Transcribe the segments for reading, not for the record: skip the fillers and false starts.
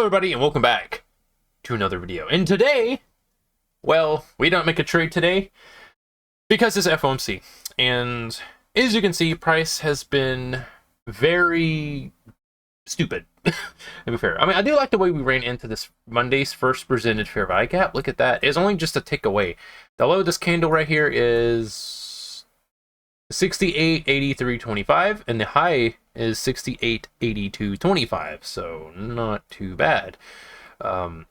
Hello everybody and welcome back to another video. And today, well, we don't make a trade today because it's FOMC. And as you can see, price has been very stupid, to be fair. I mean, I do like the way we ran into this Monday's first presented fair value gap. Look at that. It's only just a tick away. The low of this candle right here is 68.8325 and the high is 68.8225, so not too bad. But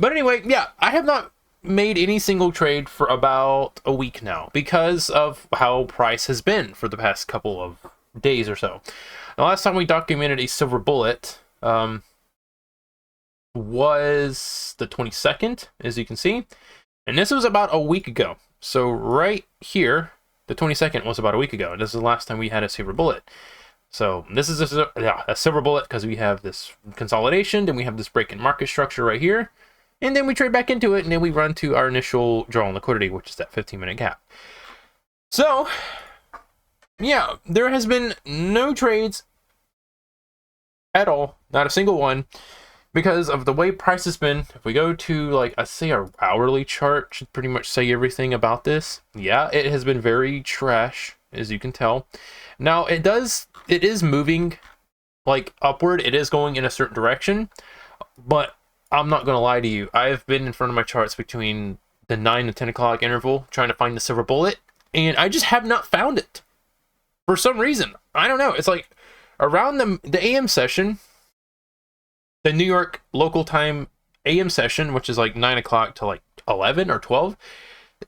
anyway, yeah, I have not made any single trade for about a week now because of how price has been for the past couple of days or so. The last time we documented a silver bullet was the 22nd, as you can see, and this was about a week ago. So right here, the 22nd was about a week ago, and this is the last time we had a silver bullet. So this is a silver bullet because we have this consolidation, then we have this break in market structure right here, and then we trade back into it, and then we run to our initial draw on liquidity, which is that 15-minute gap. So yeah, there has been no trades at all, not a single one, because of the way price has been. If we go to, like, I say our hourly chart should pretty much say everything about this. Yeah, it has been very trash, as you can tell. Now it is moving like upward. It is going in a certain direction, but I'm not gonna lie to you, I've been in front of my charts between the 9 and 10 o'clock interval trying to find the silver bullet, and I just have not found it for some reason. I don't know. It's like around the AM session, the New York local time AM session, which is like 9 o'clock to like 11 or 12,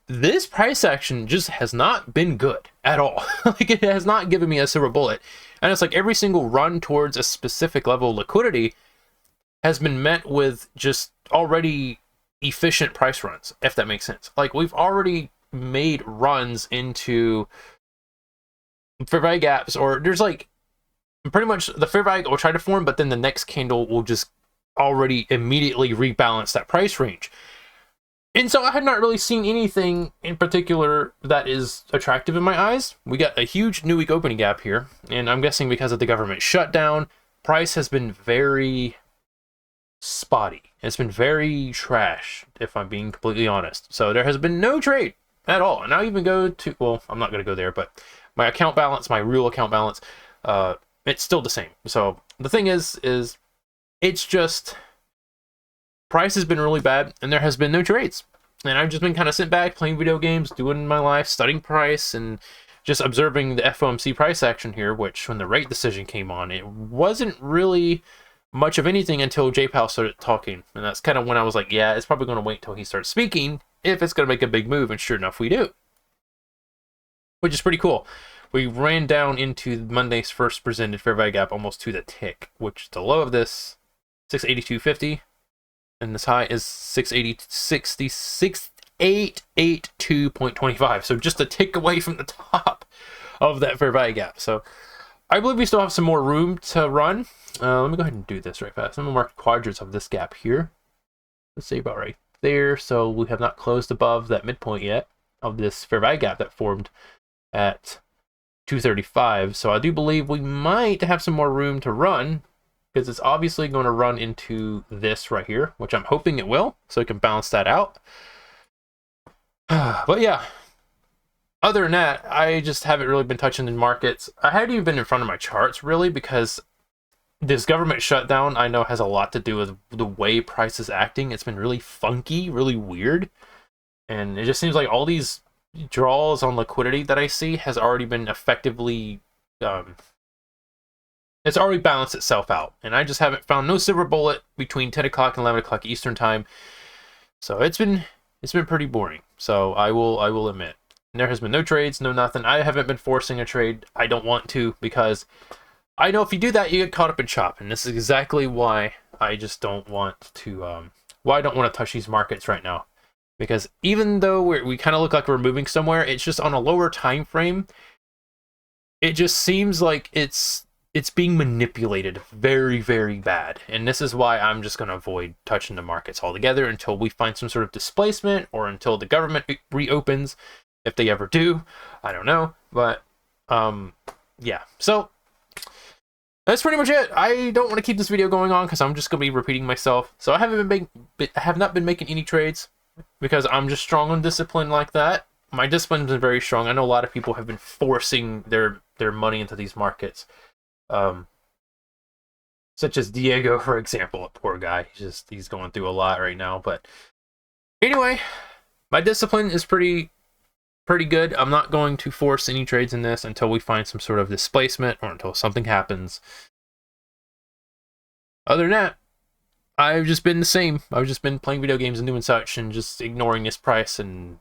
this price action just has not been good at all. Like, it has not given me a silver bullet. And it's like every single run towards a specific level of liquidity has been met with just already efficient price runs, if that makes sense. Like, we've already made runs into fair value gaps, or there's like pretty much the fair value will try to form, but then the next candle will just already immediately rebalance that price range. And so I had not really seen anything in particular that is attractive in my eyes. We got a huge new week opening gap here, and I'm guessing because of the government shutdown, price has been very spotty. It's been very trash, if I'm being completely honest. So there has been no trade at all. And I'll even go to, well, I'm not going to go there, but my account balance, my real account balance, it's still the same. So the thing is it's just price has been really bad, and there has been no trades. And I've just been kind of sitting back, playing video games, doing my life, studying price, and just observing the FOMC price action here, which when the rate decision came on, it wasn't really much of anything until J Powell started talking. And that's kind of when I was like, yeah, it's probably going to wait until he starts speaking if it's going to make a big move. And sure enough, we do. Which is pretty cool. We ran down into Monday's first presented fair value gap almost to the tick, which the low of this, 682.50. And this high is 682.25, so just a tick away from the top of that fair value gap. So I believe we still have some more room to run. Let me go ahead and do this right fast. I'm gonna mark quadrants of this gap here. Let's say about right there. So we have not closed above that midpoint yet of this fair value gap that formed at 235. So I do believe we might have some more room to run, because it's obviously going to run into this right here, which I'm hoping it will, so it can balance that out. But yeah, other than that, I just haven't really been touching the markets. I haven't even been in front of my charts, really, because this government shutdown, I know, has a lot to do with the way price is acting. It's been really funky, really weird, and it just seems like all these draws on liquidity that I see has already been effectively it's already balanced itself out, and I just haven't found no silver bullet between 10 o'clock and 11 o'clock Eastern time. So it's been pretty boring. So I will admit, there has been no trades, no nothing. I haven't been forcing a trade. I don't want to, because I know if you do that, you get caught up in chop, and this is exactly why I just don't want to. Why I don't want to touch these markets right now, because even though we kind of look like we're moving somewhere, it's just on a lower time frame. It just seems like it's being manipulated very, very bad. And this is why I'm just going to avoid touching the markets altogether until we find some sort of displacement, or until the government reopens, if they ever do. I don't know. But yeah, so That's pretty much it. I don't want to keep this video going on because I'm just going to be repeating myself. So I have not been making any trades because I'm just strong on discipline like that. My discipline's been very strong. I know a lot of people have been forcing their money into these markets. Such as Diego, for example. Poor guy. He's going through a lot right now. But anyway, my discipline is pretty good. I'm not going to force any trades in this until we find some sort of displacement or until something happens. Other than that, I've just been the same. I've just been playing video games and doing such and just ignoring this price and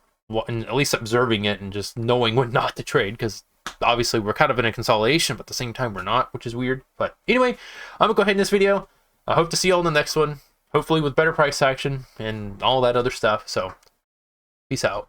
at least observing it and just knowing when not to trade, because obviously we're kind of in a consolidation, but at the same time we're not, which is weird. But anyway, I'm gonna go ahead in this video. I hope to see you all in the next one, hopefully with better price action and all that other stuff. So peace out.